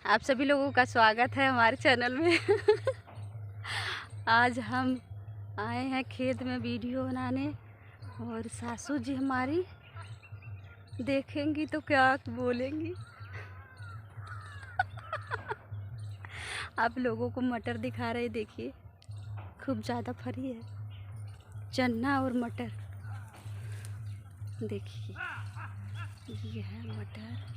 आप सभी लोगों का स्वागत है हमारे चैनल में। आज हम आए हैं खेत में वीडियो बनाने और सासू जी हमारी देखेंगी तो क्या बोलेंगी। आप लोगों को मटर दिखा रहे, देखिए खूब ज़्यादा फरी है, चना और मटर। देखिए ये है मटर।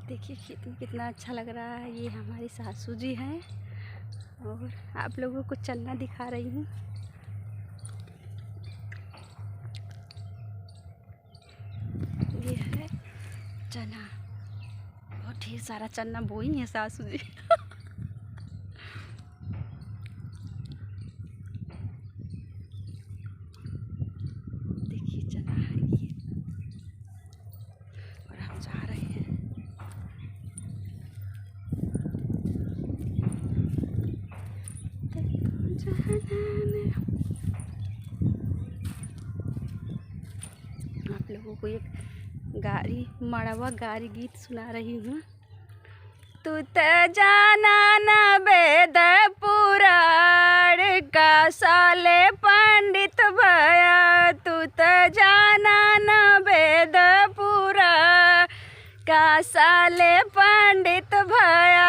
देखिए खेत में कितना अच्छा लग रहा है। ये हमारी सासू जी हैं और आप लोगों को चना दिखा रही हूँ। ये है चना, बहुत ढेर सारा चना बोई है सासू जी। देखिए चना है ये, और हम जा रहे हैं। आप लोगों को एक गाड़ी मड़वा गाड़ी गीत सुना रही हूँ। तू त जाना न वेद पुराण का साले पंडित भया, तू त जाना न वेद पुराण का साले पंडित भया।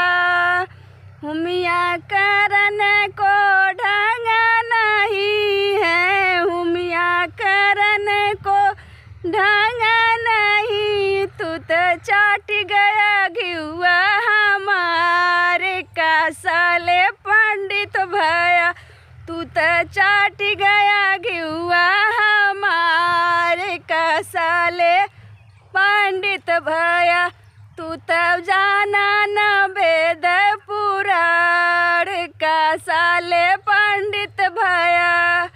हुमिया करन को ढंग नहीं है, हुमिया करन को ढंग नहीं। तू तो चाट गया घिउआ हमारे का साले पंडित भया, तू तो चाट गया घिउआ हमारे का साले पंडित भया। तू तब जाना न वेद पुराण का साले पंडित भया।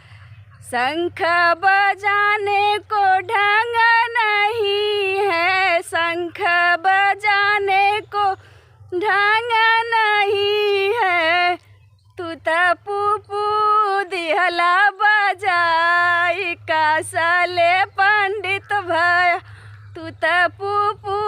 शंख बजाने को ढंग नहीं है, शंख बजाने को ढंग नहीं है। तू त पुपू दिहला बजाई का साले पंडित भया, तू त पुपू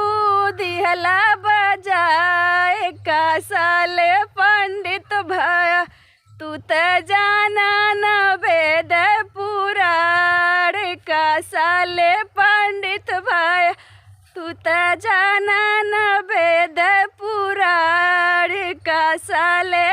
दिहला बजाए का साले पंडित भया। तू त जाना न वेद पुराण का साले पंडित भया, तू त जाना न वेद पुराण का साले